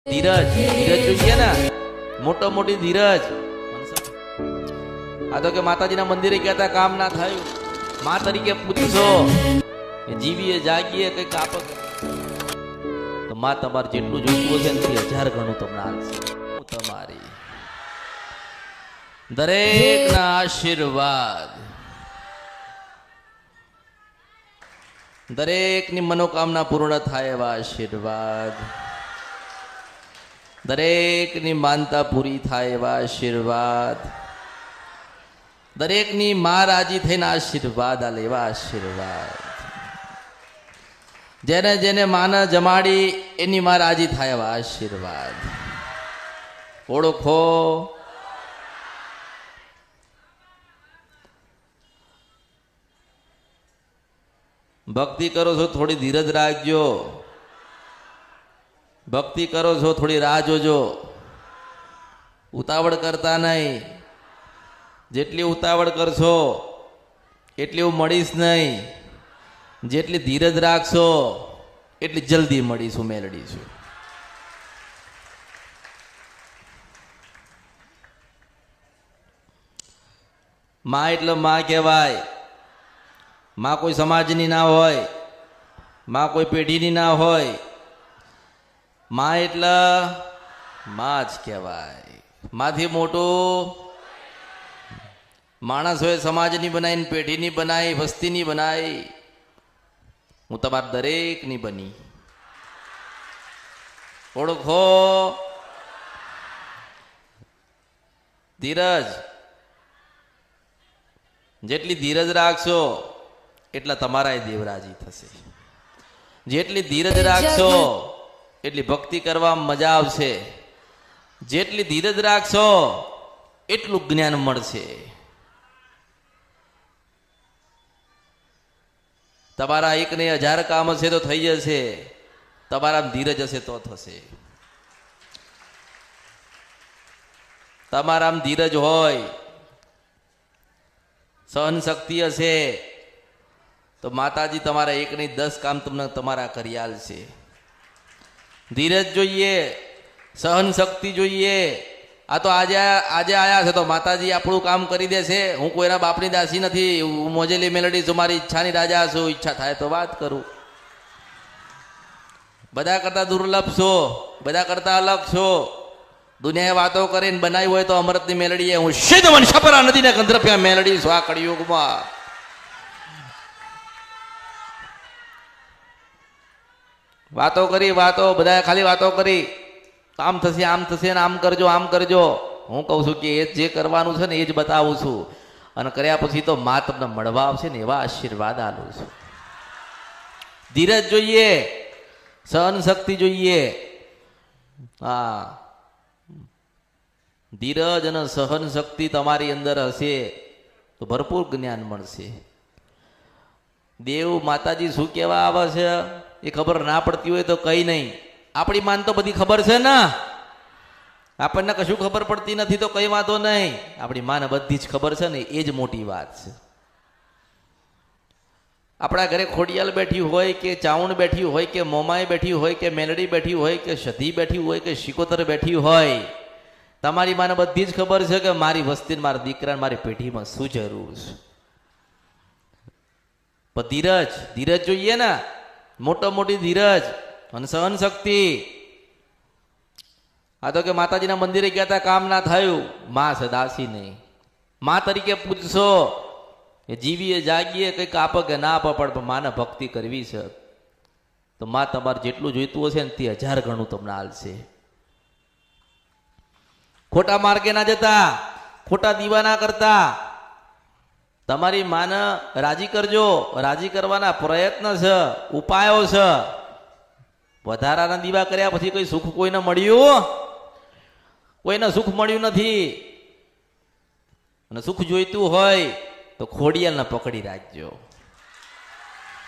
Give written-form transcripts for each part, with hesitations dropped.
ધીરજ ધીરજ જોઈએ ને, મોટો મોટી ધીરજ. આ તો કે માતાજીના મંદિરે ગયા હતા, કામ ના થયું, માં તરીકે પૂછશો, જીવીએ જાગીએ કઈક આપો તો માં તમારે જેટલું જોઈતું હશે એનાથી 1000 ગણું તમને આપશે. હું તમારી દરેકના આશીર્વાદ, દરેકની મનોકામના પૂર્ણ થાય એવા આશીર્વાદ, દરેકની માનતા પૂરી થાય એવા આશીર્વાદ, દરેકની માં રાજી થઈને આશીર્વાદ આલે એવા આશીર્વાદ. જેને જેને માને જમાડી એની માં રાજી થાય એવા આશીર્વાદ. ઓળખો ભક્તિ કરો છો થોડી ધીરજ રાખજો, ભક્તિ કરો છો થોડી રાહ જોજો, ઉતાવળ કરતા નહીં. જેટલી ઉતાવળ કરશો એટલી હું મળીશ નહીં, જેટલી ધીરજ રાખશો એટલી જલ્દી મળીશું, મેળડીશું. માં એટલે માં કહેવાય. માં કોઈ સમાજની ના હોય, માં કોઈ પેઢીની ના હોય, માં એટલે માં જ કહેવાય. માંથી મોટું માણસ હોય સમાજની બનાવી, પેઢીની બનાવી, વસ્તીની બનાવી. હું તમારા દરેકની બની. ઓળખો ધીરજ. જેટલી ધીરજ રાખશો એટલા તમારા દેવરાજી થશે. જેટલી ધીરજ રાખશો એટલી ભક્તિ કરવા મજા આવશે. જેટલી ધીરજ રાખશો એટલું જ્ઞાન મળશે. તમારા 1 ને 1000 કામ હશે તો થઈ જશે, તમારા ધીરજ હશે તો થશે. તમારા ધીરજ હોય, સહન શક્તિ હશે તો માતાજી તમારા 1 નહીં 10 કામ તમને તમારા કરી આલશે. ધીરજ જોઈએ, સહન શક્તિ જોઈએ. આ તો આજે આયા છે તો માતાજી આપણું કામ કરી દેશે. હું કોઈના બાપની દાસી નથી, હું મોજેલી મેલડી છું, મારી ઈચ્છાની રાજા છું. ઈચ્છા થાય તો વાત કરું. બધા કરતા દુર્લભ છો, બધા કરતા અલગ છો. દુનિયાએ વાતો કરીને બનાવી હોય તો અમૃતની મેલડીએ હું સિદ્ધ વંશપરા નદીને ગંધર્પ્યા મેલડી છું. આ કળિયુગમાં વાતો કરી, વાતો બધા ખાલી વાતો કરી, આમ થશે, આમ થશે, ને આમ કરજો, આમ કરજો. હું કહું છું કે એ જે કરવાનું છે ને એ જ બતાવું છું, અને કર્યા પછી તો માં તમને મળવા આવશે ને એવા આશીર્વાદ આલું છું. ધીરજ જોઈએ, સહન શક્તિ જોઈએ. હા, ધીરજ અને સહન શક્તિ તમારી અંદર હશે તો ભરપૂર જ્ઞાન મળશે. દેવ માતાજી શું કહેવા આવે છે એ ખબર ના પડતી હોય તો કઈ નહીં. આપણી માન તો બધી ખબર છે ને, આપણને કશું ખબર પડતી નથી તો કઈ વાંધો નહીં. આપણી માને બધી જ ખબર છે ને, એ જ મોટી વાત છે. આપણા ઘરે ખોડિયાલ બેઠી હોય કે ચાઉણ બેઠી હોય કે મોમાઈ બેઠી હોય કે મેલડી બેઠી હોય કે સધી બેઠી હોય કે શિકોતર બેઠી હોય, તમારી માને બધી જ ખબર છે કે મારી વસ્તી, મારા દીકરા, મારી પેઢીમાં શું જરૂર છે. પણ ધીરજ, ધીરજ જોઈએ ને, મોટો મોટી ધીરજ અને સહન શક્તિ. આ તો કે માતાજીના મંદિરે ગયા હતા, કામ ના થયું, માં છે દાસી નહીં. માં તરીકે પૂછશો, જીવીએ જાગીએ કઈક આપો કે ના આપો, પણ માને ભક્તિ કરવી છે તો માં તમારે જેટલું જોઈતું હશે ને તે 1000 ગણું તમને આલશે. ખોટા માર્ગે ના જતા, ખોટા દીવા ના કરતા. તમારી માને રાજી કરજો. રાજી કરવાના પ્રયત્ન છે, ઉપાયો છે. વધારાના દીવા કર્યા પછી કોઈ સુખ કોઈને મળ્યું? કોઈને સુખ મળ્યું નથી. અને સુખ જોઈતું હોય તો ખોડિયાલને પકડી રાખજો.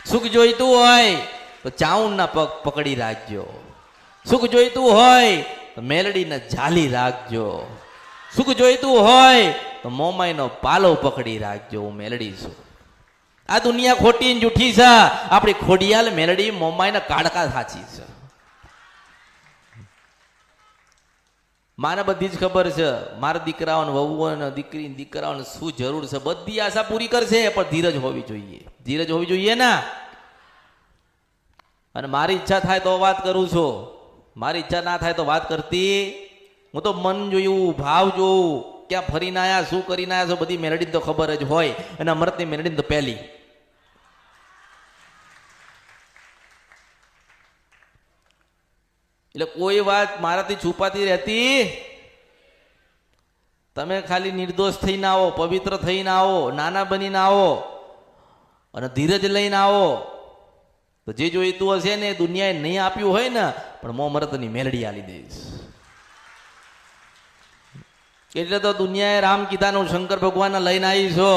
સુખ જોઈતું હોય તો ચાઉણના પગ પકડી રાખજો. સુખ જોઈતું હોય તો મેલડીને ઝાલી રાખજો. સુખ જોઈતું હોય તો મોમાઈનો પાલો પકડી રાખજો. હું મેલડી છું. આ દુનિયા ખોટી ને જૂઠી છે, આપણી ખોડિયાલ મેલડી મોમાઈના કાડકા સાચી છે. માને બધી જ ખબર છે મારા દીકરાઓને વહુઓને દીકરી દીકરાઓને શું જરૂર છે, બધી આશા પૂરી કરશે, પણ ધીરજ હોવી જોઈએ. ધીરજ હોવી જોઈએ ને. અને મારી ઈચ્છા થાય તો વાત કરું છું, મારી ઈચ્છા ના થાય તો વાત કરતી. હું તો મન જોયું, ભાવ જોઉં, ક્યાં ફરીને આયા, શું કરીને આયા છો, બધી મેલડી તો ખબર જ હોય. અને અમૃતની મેલડી તો પહેલી. એટલે કોઈ વાત મારાથી છુપાતી રહેતી. તમે ખાલી નિર્દોષ થઈને આવો, પવિત્ર થઈને આવો, નાના બનીને આવો અને ધીરજ લઈને આવો તો જે જોઈતું હશે ને દુનિયાએ નહીં આપ્યું હોય ને, પણ મો અમૃતની મેલડી આલી દઈશ. એટલે તો દુનિયાએ રામ કીધાનું શંકર ભગવાન લઈને આવી છો.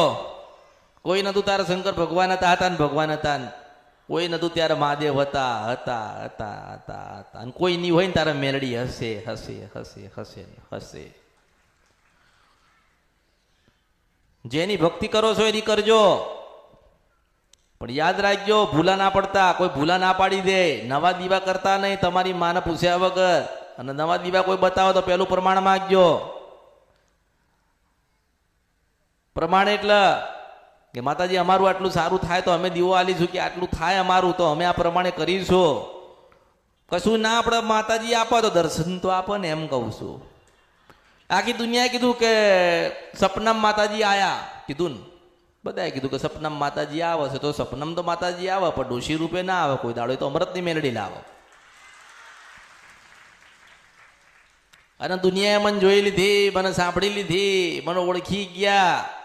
કોઈ નતું તારે શંકર ભગવાન હતા ને ભગવાન હતા ને, કોઈ નતું ત્યારે મહાદેવ હતા હતા હતા હતા હતા, અને કોઈ નહીં હોય ને તારે મેલડી હશે હશે હશે હશે હશે. જેની ભક્તિ કરો છો એની કરજો, પણ યાદ રાખજો ભૂલા ના પડતા. કોઈ ભૂલા ના પાડી દે, નવા દીવા કરતા નહીં તમારી માને પૂછ્યા વગર. અને નવા દીવા કોઈ બતાવો તો પેલું પ્રમાણ માંગજો. પ્રમાણ એટલે કે માતાજી અમારું આટલું સારું થાય તો અમે દીવો આલીશું, કે આટલું થાય અમારું તો અમે આ પ્રમાણે કરીશું. કશું ના આપણે માતાજી આપો તો દર્શન તો આપો ને, એમ કહું છું. આખી દુનિયાએ કીધું કે સપનામાં માતાજી આયા, કીધું ને બધાએ કીધું કે સપનામાં માતાજી આવે છે, તો સપનામાં તો માતાજી આવે પણ ડોશી રૂપે ના આવે કોઈ દાડો, તો અમૃતની મેલડી લાવે. અને દુનિયાએ મને જોઈ લીધી, મને સાંભળી લીધી, મને ઓળખી ગયા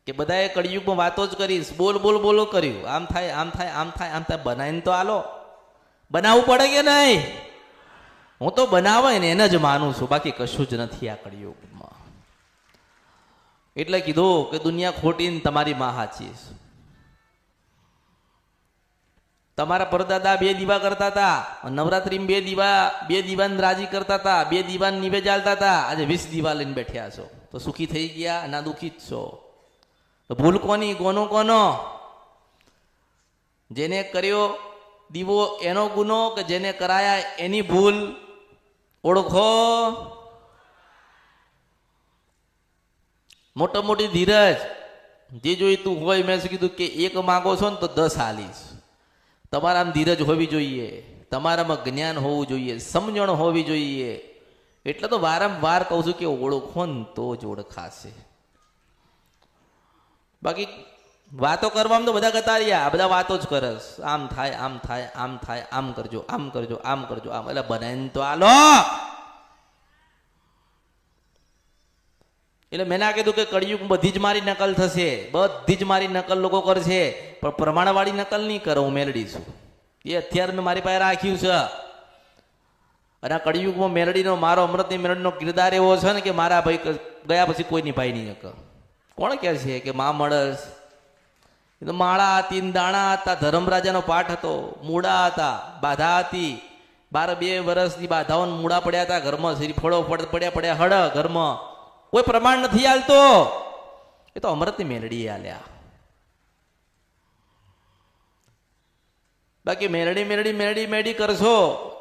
કે બધાએ કળિયુગમાં વાતો જ કરીશ, બોલ બોલ બોલો કર્યું, આમ થાય આમ થાય આમ થાય આમ થાય. બનાવીને તો આલો, બનાવવું પડે કે નહીં? હું તો બનાવે ને એને જ માનું છું, બાકી કશું જ નથી આ કળિયુગમાં. એટલે કીધું કે દુનિયા ખોટી ને તમારી માં સાચી. તમારા પરદાદા 2 દીવા કરતા હતા, નવરાત્રીમાં 2 દીવાને રાજી કરતા હતા, 2 દીવાને નિવેદ આલતા હતા. આજે 20 દીવા લઈને બેઠ્યા છો તો સુખી થઈ ગયા ના દુઃખી જ છો? તો ભૂલ કોની, કોનો? જેને કર્યો દીવો એનો ગુનો કે જેને કરાયા એની ભૂલ? ઓળખો. મોટી ધીરજ, જે જોઈતું હોય. મેં કીધું કે 1 માંગો છો ને તો 10 આલીશ. તમારામાં ધીરજ હોવી જોઈએ, તમારામાં જ્ઞાન હોવું જોઈએ, સમજણ હોવી જોઈએ. એટલે તો વારંવાર કહું છું કે ઓળખો ને તો જ ઓળખાશે. બાકી વાતો કરવામાં તો બધા ગતાર્યા, બધા વાતો જ કરસ. આમ થાય આમ થાય આમ થાય, આમ કરજો આમ કરજો આમ કરજો આમ. એટલે બનાવીને તો આલો. એટલે મેં ના કીધું કે કળિયુગ બધી જ મારી નકલ થશે, બધી જ મારી નકલ લોકો કરશે, પણ પ્રમાણવાળી નકલ નહીં કરો. હું મેલડી છું, એ અત્યારે મેં મારી પાસે રાખ્યું છે. અને આ કળિયુગમાં મેલડીનો, મારો અમૃતની મેલડીનો કિરદાર એવો છે ને કે મારા ભાઈ ગયા પછી કોઈ નિભાઈ નહીં શકે. કોણ કહે છે કે મા મળસ? એ તો માળા હતી, દાણા હતા, ધર્મરાજાનો પાઠ હતો, મૂળા હતા, બાધા હતી. 12 વર્ષની બાધાઓ મૂળા પડ્યા હતા ઘરમાં, શ્રીફળો પડ્યા હળ ઘરમાં. કોઈ પ્રમાણ નથી આલતો, એ તો અમૃતની મેલડી આલ્યા. બાકી મેલડી મેલડી મેલડી મેલડી કરશો,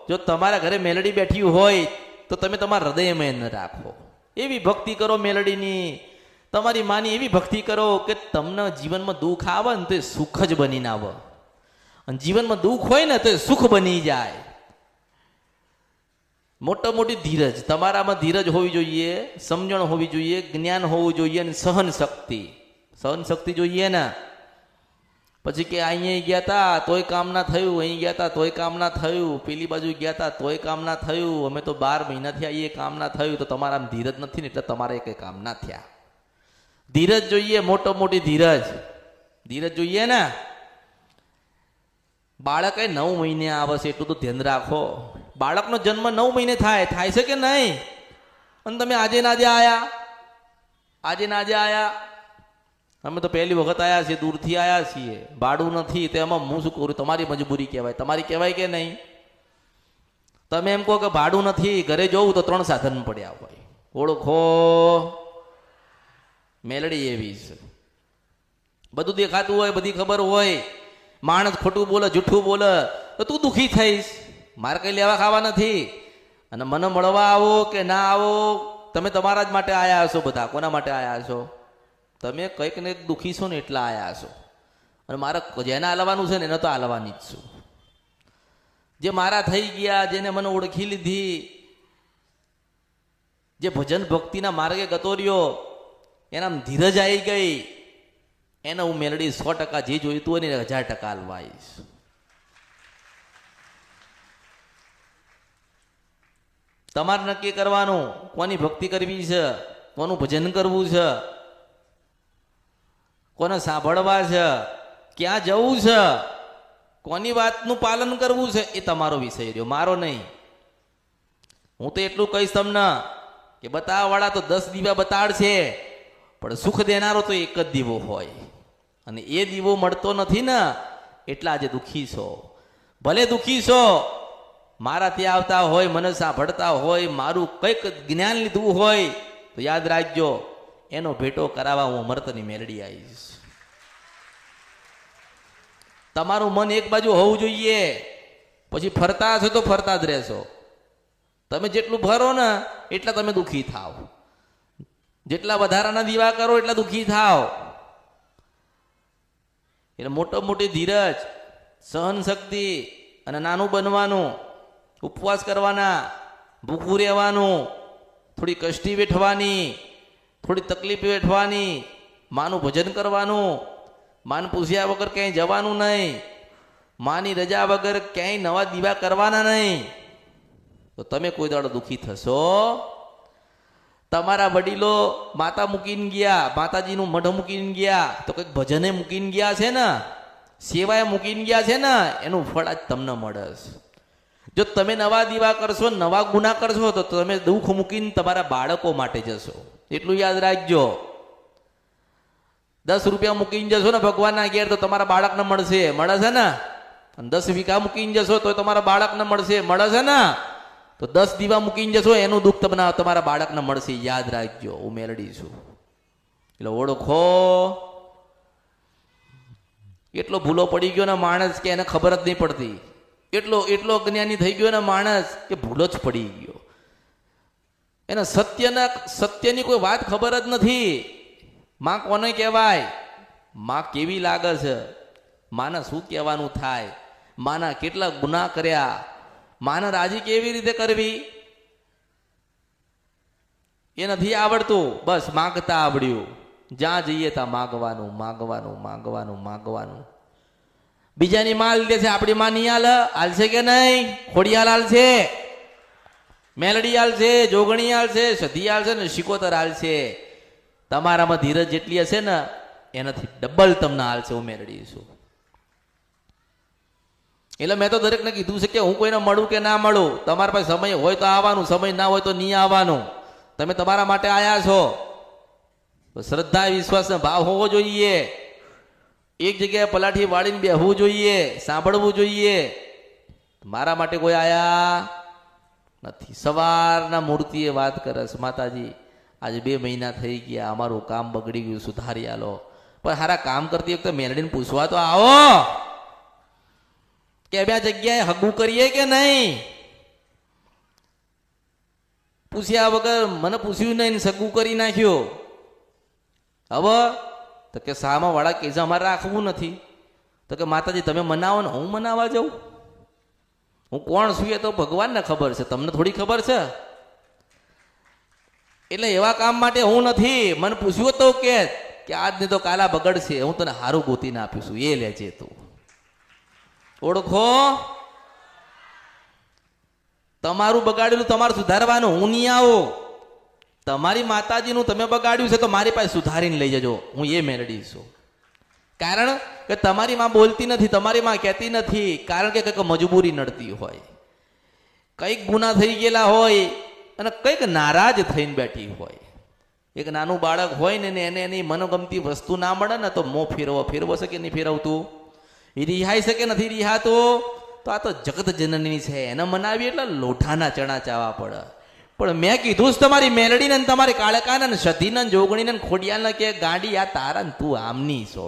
જો તમારા ઘરે મેલડી બેઠી હોય તો તમે તમારા હૃદયમાં ન રાખો. એવી ભક્તિ કરો મેલડીની, તમારી માની એવી ભક્તિ કરો કે તમને જીવનમાં દુઃખ આવે ને તો એ સુખ જ બનીને આવે, અને જીવનમાં દુઃખ હોય ને તો એ સુખ બની જાય. મોટી ધીરજ, તમારામાં ધીરજ હોવી જોઈએ, સમજણ હોવી જોઈએ, જ્ઞાન હોવું જોઈએ, અને સહન શક્તિ જોઈએ ને. પછી કે અહીંયા ગયા તા તોય કામ ના થયું, અહીં ગયા તા તોય કામ ના થયું, પેલી બાજુ ગયા તા તોય કામ ના થયું, અમે તો 12 મહિનાથી આવીએ કામ ના થયું. તો તમારામાં ધીરજ નથી ને એટલે તમારે કઈ કામ ના થયા. ધીરજ જોઈએ, મોટી ધીરજ જોઈએ ને. બાળક 9 મહિને આવે છે એટલું તો ધ્યાન રાખો. બાળકનો જન્મ 9 મહિને થાય છે કે નહીં? અને તમે આજે ના આયા. અમે તો પહેલી વખત આયા છીએ, દૂરથી આયા છીએ, ભાડું નથી. તેમાં હું શું કરું? તમારી મજબૂરી કહેવાય, તમારી કહેવાય કે નહીં? તમે એમ કહો કે ભાડું નથી, ઘરે જવું તો 3 સાધન પડ્યા હોય. ઓળખો, મેલડી એવી છે. બધું દેખાતું હોય, બધી ખબર હોય. માણસ ખોટું બોલે, જૂઠું બોલે તો તું દુઃખી થઈશ. મારે કઈ લેવા ખાવા નથી. અને મને મળવા આવો કે ના આવો, તમે તમારા જ માટે આયા હશો. બધા કોના માટે આયા હશો? તમે કંઈક ને દુઃખી છો ને એટલા આયા હશો. અને મારે જેને હાલવાનું છે ને એને તો હાલવાની જ છું. જે મારા થઈ ગયા, જેને મને ઓળખી લીધી, જે ભજન ભક્તિના માર્ગે ગતો રહ્યો, એના ધીરજ આવી ગઈ, એને હું મેલડી 100% જે જોઈતું હોય ને 1000% હાલવા આવીશ. તમારે નક્કી કરવાનું કોની ભક્તિ કરવી છે, કોનું ભજન કરવું છે, કોને સાંભળવા છે, ક્યાં જવું છે, કોની વાતનું પાલન કરવું છે, એ તમારો વિષય રહ્યો, મારો નહીં. હું તો એટલું કહીશ તમને કે બતાવવાળા તો 10 દીવા બતાડશે, પણ સુખ દેનારો તો એક જ દીવો હોય. અને એ દીવો મળતો નથી ને એટલા આજે દુઃખી છો. ભલે દુઃખી છો, મારા ત્યાં આવતા હોય, મને સાંભળતા હોય, મારું કંઈક જ્ઞાન લીધું હોય તો યાદ રાખજો, એનો ભેટો કરાવવા હું અમૃતની મેલડી આવીશ. તમારું મન એક બાજુ હોવું જોઈએ, પછી ફરતા છો તો ફરતા જ રહેશો. તમે જેટલું ફરો ને એટલા તમે દુઃખી થાવ, જેટલા વધારાના દીવા કરો એટલા દુઃખી થાવ. એટલે મોટી ધીરજ, સહન શક્તિ અને નાનું બનવાનું, ઉપવાસ કરવાના, ભૂખું રહેવાનું, થોડી કષ્ટી વેઠવાની, થોડી તકલીફ વેઠવાની, માનું ભજન કરવાનું, માન પૂછ્યા વગર ક્યાંય જવાનું નહીં, માની રજા વગર ક્યાંય નવા દીવા કરવાના નહીં. તો તમે કોઈ દાડો દુઃખી થશો? તમારા વડીલો માતા મૂકીને ગયા, માતાજીનું મઢ મૂકીને ગયા, તો કંઈક ભજને મૂકીને ગયા છે ને, સેવાએ મૂકીને ગયા છે ને, એનું ફળ આજ તમને મળે. જો તમે નવા દીવા કરશો, નવા ગુના કરશો, તો તમે દુઃખ મૂકીને તમારા બાળકો માટે જશો. એટલું યાદ રાખજો. 10 રૂપિયા મૂકીને જશો ને ભગવાનના ઘેર તો તમારા બાળકને મળશે, મળે છે ને. અને 10 વીઘા મૂકીને જશો તો તમારા બાળકને મળશે, મળે છે ને. તો 10 દીવા મૂકીને જશો એનું દુઃખ તમને તમારા બાળકને મળશે. યાદ રાખજો, હું મેલડી છું. એટલે ઓળખો. એટલો ભૂલો પડી ગયો ને માણસ કે એને ખબર જ નહીં પડતી. એટલો અજ્ઞાની થઈ ગયો ને માણસ કે ભૂલો જ પડી ગયો. એને સત્યની કોઈ વાત ખબર જ નથી. માં કોને કહેવાય, માં કેવી લાગે છે, માને શું કહેવાનું થાય, માના કેટલા ગુના કર્યા, માને રાજી કેવી રીતે કરવી એ નથી આવડતું. બસ માગતા આવડ્યું. જ્યાં જઈએ ત્યાં માગવાનું, માગવાનું, માગવાનું, માગવાનું. બીજાની માં લીધે છે, આપણી માં નહીં હાલશે કે નહીં? ખોડિયાલ હાલશે, મેલડી હાલશે, જોગણી હાલશે, સધી હાલશે ને શિકોતર હાલશે. તમારામાં ધીરજ જેટલી હશે ને એનાથી ડબલ તમને હાલશે. હું મેલડી છું. એટલે મેં તો દરેકને કીધું છે કે હું કોઈને મળું કે ના મળું, તમારા પાસે સમય હોય તો આવવાનું, સમય ના હોય તો નહીં આવવાનું. તમે તમારા માટે આયા છો. શ્રદ્ધા, વિશ્વાસ, ભાવ હોવો જોઈએ. એક જગ્યાએ પલાઠી વાળીને બેહવું જોઈએ, સાંભળવું જોઈએ. મારા માટે કોઈ આયા નથી. સવારના મૂર્તિએ વાત કરે છે, માતાજી આજે 2 મહિના થઈ ગયા, અમારું કામ બગડી ગયું, સુધારી આલો. પણ હારા કામ કરતી વખતે મેલડીને પૂછવા તો આવો કે બે જગ્યાએ હગું કરીએ કે નહીં. પૂછ્યા વગર મને પૂછ્યું નહીં, સગું કરી નાખ્યું. હવે તો કે સામા વાળા કે અમારે રાખવું નથી. તો કે માતાજી તમે મનાવો ને હું મનાવા જાઉં? હું કોણ છું એ તો ભગવાનને ખબર છે, તમને થોડી ખબર છે. એટલે એવા કામ માટે હું નથી. મને પૂછ્યું તો કે આજની તો કાલા બગડશે, હું તને હારું ગોતીને આપીશું, એ લેજે તું. ઓળખો. તમારું બગાડેલું તમારે સુધારવાનું, હું નહીં આવું. તમારી માતાજીનું તમે બગાડ્યું છે તો મારી પાસે સુધારીને લઈ જજો, હું એ મેળડી છું. કારણ કે તમારી માં બોલતી નથી, તમારી માં કહેતી નથી, કારણ કે કંઈક મજબૂરી નડતી હોય, કંઈક ગુના થઈ ગયેલા હોય અને કંઈક નારાજ થઈને બેઠી હોય. એક નાનું બાળક હોય ને એને એની મનોગમતી વસ્તુ ના મળે ને તો મોં ફેરવો શકે નહીં ફેરવતું, એ રિહાઈ શકે નથી રિહાતું. તો આ તો જગત જનની છે, એને મનાવી એટલે લોઠાના ચણા ચાવા પડે. પણ મેં કીધું જ તમારી મેલડીને, તમારી કાળકાને, સધીને, જોગણીને, ખોડિયાને કે ગાડી આ તારા ને તું આમની છો.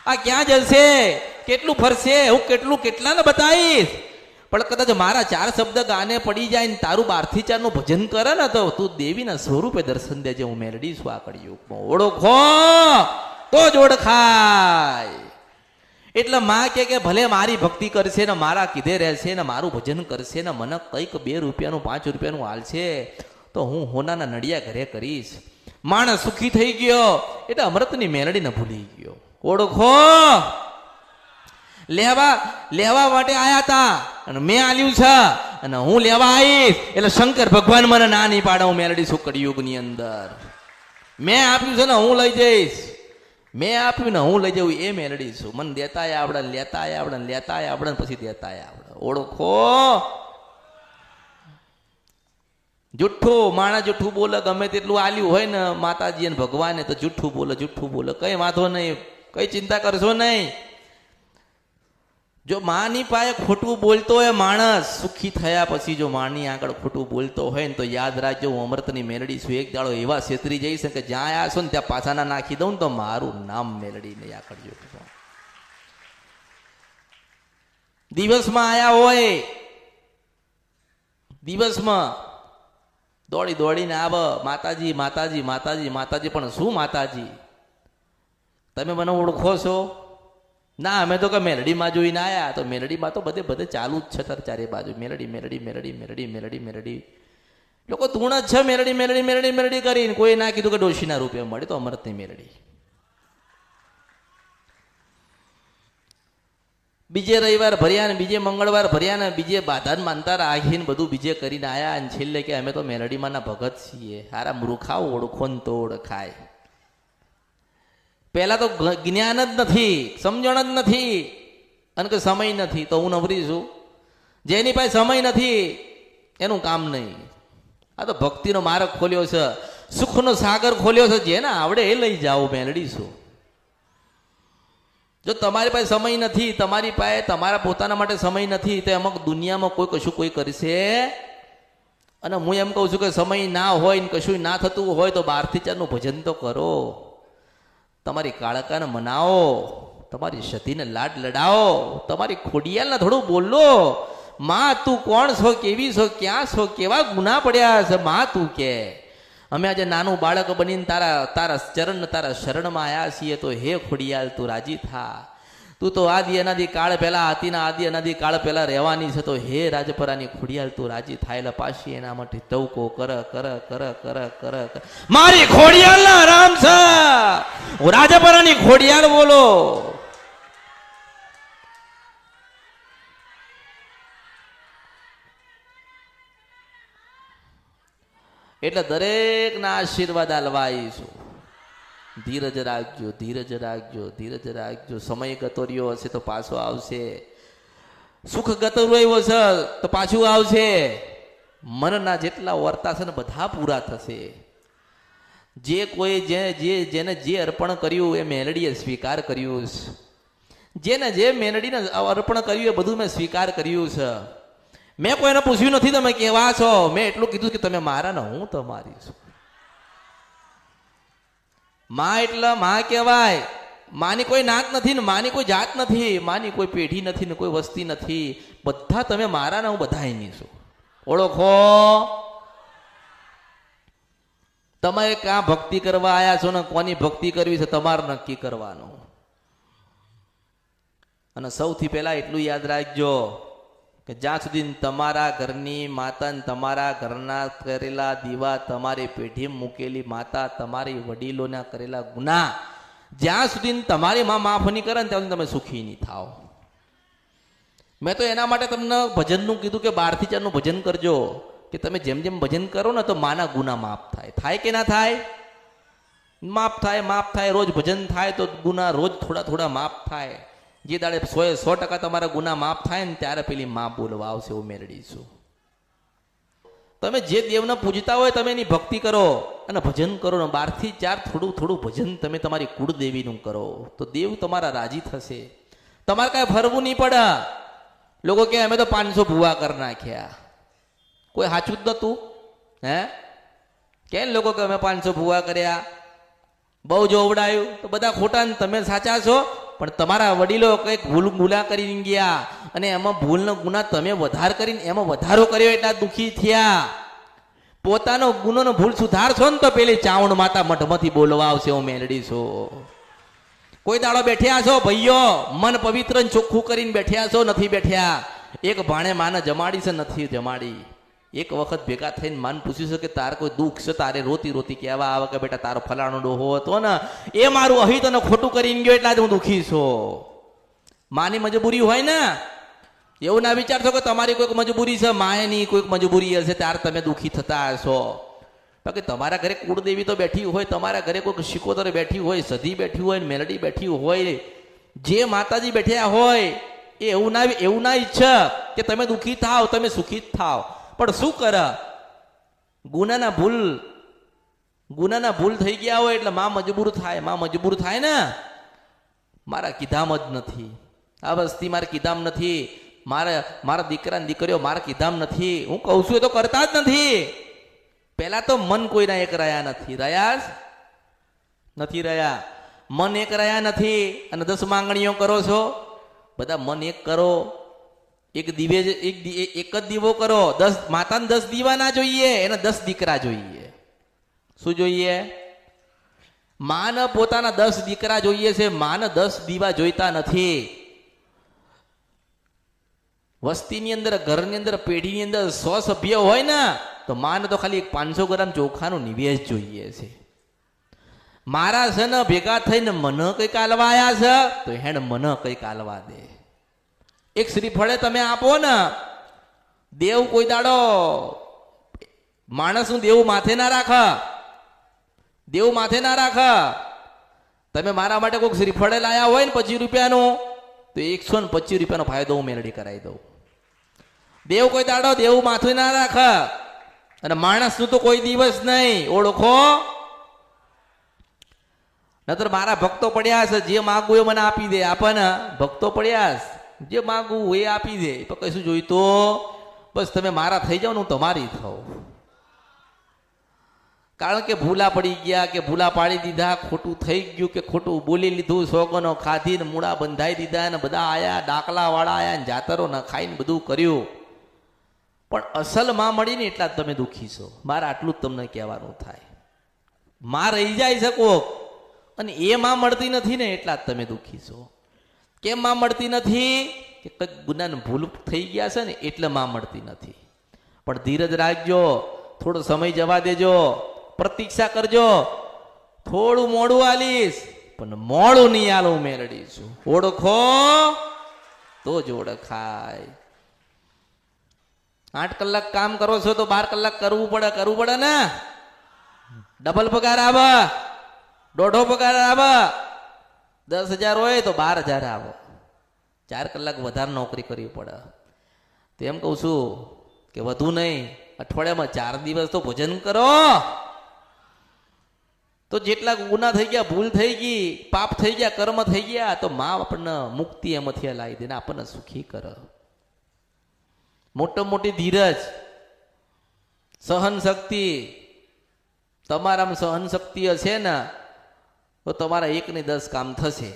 આ ક્યાં જશે, કેટલું ફરશે, હું કેટલાને બતાવીશ. પણ કદાચ મારા 4 શબ્દ ગાને પડી જાય ને તારું 12 થી 4 નું ભજન કરે ને તો તું દેવીના સ્વરૂપે દર્શન દેજે. હું મેલડી છું આ કળિયુગમાં. ઓળખો તો જ ઓળખાય. એટલે માં કે ભલે મારી ભક્તિ કરશે ને મારા કીધે રહેશે ને મારું ભજન કરશે ને મને કંઈક 2 રૂપિયાનું 5 રૂપિયાનું હાલશે તો હું હોનાના નડિયા ઘરે કરીશ. માણસ સુખી થઈ ગયો એટલે અમૃતની મેલડીને ભૂલી ગયો. ઓળખો લેવા માટે આયા હતા અને મેં આલ્યું છે અને હું લેવા આવીશ એટલે શંકર ભગવાન મને ના નહીં પાડે. હું મેલડી છું કળિયુગની અંદર. મેં આપ્યું છે ને હું લઈ જઈશ. મેં આપ્યું ને હું લઈ જવું એ મેલડી છું. મને દેતા આવડે, લેતા આવડે, લેતા આવડે પછી દેતા આવડે. ઓળખો જુઠ્ઠું માણસ જુઠ્ઠું બોલે ગમે તેટલું આલ્યું હોય ને માતાજી અને ભગવાને તો જુઠ્ઠું બોલે કઈ વાંધો નહીં, કઈ ચિંતા કરશો નહીં. જો માની પાસે ખોટું બોલતો હોય માણસ સુખી થયા પછી જો માની આગળ ખોટું બોલતો હોય ને તો યાદ રાખજો હું અમૃતની મેલડી છું. એક દાડો એવા છેતરી જઈશ કે જ્યાં આવ્યા છો ને ત્યાં પાછાના નાખી દઉં ને તો મારું નામ મેલડી નહીં આ કરજો. દિવસમાં આયા હોય દિવસમાં દોડીને આવ માતાજી માતાજી માતાજી માતાજી. પણ શું માતાજી? તમે મને ઓળખો છો? ના અમે તો કે મેલડીમાં જોઈને આયા. તો મેલડીમાં તો બધે ચાલુ જ છે ચારે બાજુ મેલડી મેલડી મેલડી મેલડી મેલડી મેલડી. લોકો તું જ છે મેલડી મેલડી મેલડી મેલડી કરીને. કોઈ ના કીધું કે ડોશીના રૂપે મળે તો અમૃતની મેલડી. બીજે રવિવાર ભર્યા ને બીજે મંગળવાર ભર્યા ને બીજે બાધા માનતા રાખીને બધું બીજે કરીને આયા અને છેલ્લે કે અમે તો મેલડીમાં ના ભગત છીએ. હારા મૂર્ખાઓ ઓળખો ને તો ઓળખાય. પહેલા તો જ્ઞાન જ નથી, સમજણ જ નથી અને કે સમય નથી તો હું નવરી છું. જેની પાસે સમય નથી એનું કામ નહીં. આ તો ભક્તિનો માર્ગ ખોલ્યો છે, સુખનો સાગર ખોલ્યો છે. જેને આવડે એ લઈ જાઓ. મેલડી છું. જો તમારી પાસે સમય નથી, તમારી પાસે તમારા પોતાના માટે સમય નથી તો અમુક દુનિયામાં કોઈ કશું કોઈ કરશે. અને હું એમ કહું છું કે સમય ના હોય ને કશું ના થતું હોય તો 12 થી 4 નું ભજન તો કરો. તમારી કાળકાને મનાવો, તમારી સતીને લાડ લડાવો, તમારી ખોડિયાલને થોડું બોલો. માં તું કોણ છો, કેવી છો, ક્યાં છો, કેવા ગુના પડ્યા છે માં તું કે. અમે આજે નાનું બાળક બનીને તારા શરણમાં આવ્યા છીએ તો હે ખોડિયાલ તું રાજી થા. તું તો આદિ અનાદિ કાળ પહેલા હતી ને આદિ અનાદિ કાળ પહેલા રહેવાની છે તો હે રાજપરાની ખોડિયાલ તું રાજી થાયલા પાછી એના માટે ટવકો કર કર કર કર કર. મારી ખોડિયાલ ના આરામ છે. હું રાજપરાની ખોડિયાલ બોલો. એટલે દરેક ના આશીર્વાદ આલવા આવીશું. ધીરજ રાખજો, ધીરજ રાખજો, ધીરજ રાખજો. સમય ગતો રહ્યો હશે તો પાછો આવશે. સુખ ગતો રહ્યો છે તો પાછું આવશે. મનના જેટલા વર્તા છે ને બધા પૂરા થશે. જે કોઈ જેને જે અર્પણ કર્યું એ મેલડીએ સ્વીકાર કર્યું છે. જેને જે મેલડીને અર્પણ કર્યું એ બધું મેં સ્વીકાર કર્યું છે. મેં કોઈને પૂછ્યું નથી તમે કેવા છો. મેં એટલું કીધું કે તમે મારા ને હું તમારી છું. માં એટલે માં કહેવાય. માની કોઈ નાત નથી ને માની કોઈ જાત નથી, માની કોઈ પેઢી નથી ને કોઈ વસ્તી નથી. બધા તમે મારા ને હું બધા એની છું. ઓળખો તમે ક્યાં ભક્તિ કરવા આવ્યા છો ને કોની ભક્તિ કરવી છે તમારે નક્કી કરવાનું. અને સૌથી પહેલા એટલું યાદ રાખજો કે જ્યાં સુધી તમારા ઘરની માતા તમારા ઘરના કરેલા દીવા, તમારી પેઢી મૂકેલી માતા, તમારી વડીલોના કરેલા ગુના જ્યાં સુધી તમારી માં માફ નહીં કરે ને ત્યાં તમે સુખી નહીં થાવ. મેં તો એના માટે તમને ભજનનું કીધું કે 12 થી 4 નું ભજન કરજો કે તમે જેમ જેમ ભજન કરો ને તો માના ગુના માફ થાય. થાય કે ના થાય? માફ થાય, માફ થાય. રોજ ભજન થાય તો ગુના રોજ થોડા થોડા માફ થાય. જે દાડે 100% તમારા ગુના માફ થાય ને ત્યારે પેલી માં બોલવા આવશે હું મેલડી છું. તમે જે દેવને પૂજતા હોય તમે એની ભક્તિ કરો અને ભજન કરો ને 12 થી 4 થોડું થોડું ભજન તમે તમારી કુળદેવીનું કરો તો દેવ તમારા રાજી થશે. તમારે કાંઈ ફરવું નહીં પડે. લોકો કે અમે તો 500 ભૂવા કરી નાખ્યા. કોઈ સાચું જ નતું હે? કેમ લોકો કે અમે 500 ભૂવા કર્યા, બહુ જોવડાયું? તો બધા ખોટા ને તમે સાચા છો. પણ તમારા વડીલો કંઈક ભૂલ ગુના કરીને ગયા અને એમાં ભૂલનો ગુના તમે વધાર કરીને એમાં વધારો કર્યો એટલા દુઃખી થયા. પોતાનો ગુનોનો ભૂલ સુધારશો ને તો પેલી ચાવણ માતા મઠમાંથી બોલવા આવશે, હું મેલડી છું. કોઈ દાડો બેઠ્યા છો ભાઈઓ, મન પવિત્ર ચોખ્ખું કરીને બેઠ્યા છો? નથી બેઠ્યા. એક ભાણે માને જમાડી છે? નથી જમાડી. એક વખત ભેગા થઈને માન પૂછ્યું છે કે તારે કોઈ દુઃખ છે? તારે રોતી રોતી કહેવા આવે કે બેટા તારો ફલાણો ડોહો હતો ને એ મારું અહિત અને ખોટું કરીને ગયો એટલે જ હું દુઃખી છું. માની મજબૂરી હોય ને, એવું ના વિચારશો કે તમારી કોઈક મજબૂરી છે, માયની કોઈક મજબૂરી હશે ત્યારે તમે દુઃખી થતા હશો. બાકી તમારા ઘરે કુળદેવી તો બેઠી હોય, તમારા ઘરે કોઈક શિકોતર બેઠી હોય, સધી બેઠી હોય, મેલડી બેઠી હોય, જે માતાજી બેઠ્યા હોય એ એવું ના ઈચ્છે કે તમે દુઃખી થાવ, તમે સુખી જ થાવ. પણ શું કરે, ગુનાના ભૂલ થઈ ગયા હોય એટલે માં મજબૂર થાય. માં મજબૂર થાય ને, મારા કીધામ જ નથી, આ વસ્તી મારે કીધામ નથી, મારા દીકરા ને દીકરીઓ મારા કીધામ નથી, હું કહું છું એ તો કરતા જ નથી. પેલા તો મન કોઈના એક રહ્યા નથી. રહ્યા નથી રહ્યા, મન એક રહ્યા નથી. અને 10 માંગણીઓ કરો છો, બધા મન એક કરો. એક જ દીવો કરો. 10 માતાને 10 દીવા ના જોઈએ, એને 10 દીકરા જોઈએ. શું જોઈએ? માને પોતાના 10 દીકરા જોઈએ છે, માને 10 દીવા જોઈતા નથી. વસ્તીની અંદર, ઘરની અંદર, પેઢીની અંદર 100 સભ્ય હોય ને તો માને તો ખાલી 500 ગ્રામ ચોખાનું નિવેશ જોઈએ છે. મારા છે ને ભેગા થઈને મને કંઈક આલવા આવ્યા છે તો હેણ મને કંઈક આલવા દે. એક શ્રીફળે તમે આપો ને, દેવ કોઈ દાડો માણસનું દેવ માથે ના રાખે, દેવ માથે ના રાખે. તમે મારા માટે કોઈક શ્રીફળે લાયા હોય ને 25 રૂપિયાનું તો 125 રૂપિયાનો ફાયદો હું મેળડી કરાવી દઉં. દેવ કોઈ દાડો દેવ માથું ના રાખે. અને માણસનું તો કોઈ દિવસ નહીં. ઓળખો, નતર મારા ભક્તો પડ્યા છે, જે માગવું એ મને આપી દે. આપણને ભક્તો પડ્યા છે, જે માગવું એ આપી દે. તો કશું જોઈતો બસ તમે મારા થઈ જાઓ ને હું તમારી થાઉં. કારણ કે ભૂલા પડી ગયા, કે ભૂલા પાડી દીધા, ખોટું થઈ ગયું, કે ખોટું બોલી લીધું, સોગનો ખાધી ને મૂળા બંધાઈ દીધા ને બધા આયા, ડાકલા વાળા આયા ને જાતરો ન ખાઈને બધું કર્યું. પણ અસલ માં મળીને એટલા જ તમે દુઃખી છો. મારે આટલું જ તમને કહેવાનું થાય. માં રહી જાય શકો અને એ માં મળતી નથી ને એટલા જ તમે દુઃખી છો. કેમ માં મળતી નથી? કે કંઈક ગુનાને ભૂલ થઈ ગયા છે ને એટલે માં મળતી નથી. પણ ધીરજ રાખજો, થોડો સમય જવા દેજો, પ્રતીક્ષા કરજો. થોડું મોડું આલીશ પણ મોડું નહીં આલું મેળડીશું. ઓળખો તો જ ઓળખાય. 8 કલાક કામ કરો છો તો 12 કલાક કરવું પડે ને. ડબલ પગાર આવે, 1.5 પગાર આવે, 10,000 હોય તો 12,000 આવે. 4 કલાક વધારે નોકરી કરવી પડે. તેમ કહું છું કે વધુ નહીં, અઠવાડિયામાં 4 દિવસ તો ભોજન કરો. તો જેટલા ગુના થઈ ગયા, ભૂલ થઈ ગઈ, પાપ થઈ ગયા, કર્મ થઈ ગયા, તો માં આપણને મુક્તિ એમાંથી લાવી દે ને આપણને સુખી કરે. મોટી ધીરજ, સહન શક્તિ. તમારામાં સહન શક્તિ હશે ને તો તમારા 1 ને 10 કામ થશે.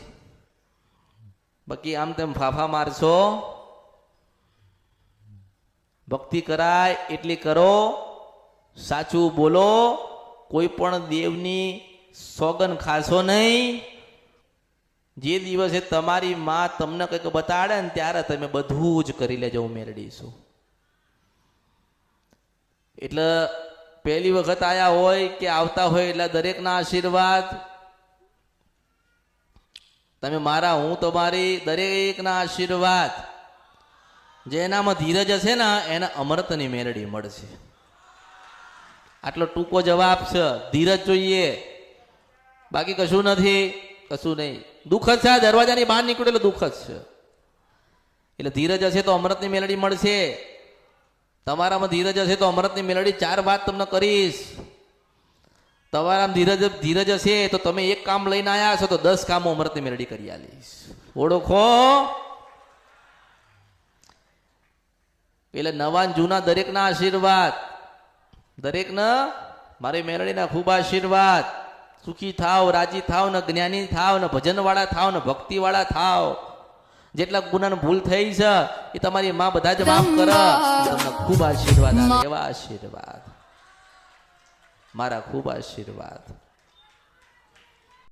બાકી આમ તેમ ફાફા મારશો. ભક્તિ કરાય એટલી કરો, સાચું બોલો, કોઈ પણ દેવની સોગન ખાશો નહીં. જે દિવસે તમારી માં તમને કંઈક બતાડે ને ત્યારે તમે બધું જ કરી લેજો, હું મેળડીશું. એટલે પહેલી વખત આયા હોય કે આવતા હોય એટલે દરેકના આશીર્વાદ તમે મારા, હું તમારી, દરેકના આશીર્વાદ. જેનામાં ધીરજ હશે ને એને અમૃતની મેળડી મળશે. આટલો ટૂંકો જવાબ છે. ધીરજ જોઈએ, બાકી કશું નથી, કશું નહીં. દુઃખ જ છે, આ દરવાજાની બહાર નીકળે એટલે દુઃખ જ છે. એટલે ધીરજ હશે તો અમૃતની મેળડી મળશે. તમારામાં ધીરજ હશે તો અમૃતની મેળડી. 4 વાત તમને કરીશ. તમારામાં ધીરજ હશે તો તમે 1 કામ લઈને આવ્યા છો તો 10 કામો અમૃતની મેળડી કરી આલીશ. ઓળખો. એટલે નવા જૂના દરેકના આશીર્વાદ, દરેકના મારી મેળડીના ખૂબ આશીર્વાદ. સુખી થાવ, રાજી થાવ, ને જ્ઞાની થાવ, ને ભજનવાળા થાવ, ને ભક્તિવાળા થાવ. જેટલા ગુનાની ભૂલ થઈ છે એ તમારી માં બધા જ માફ કરે. તમને ખૂબ આશીર્વાદ આવે, એવા આશીર્વાદ, મારા ખૂબ આશીર્વાદ.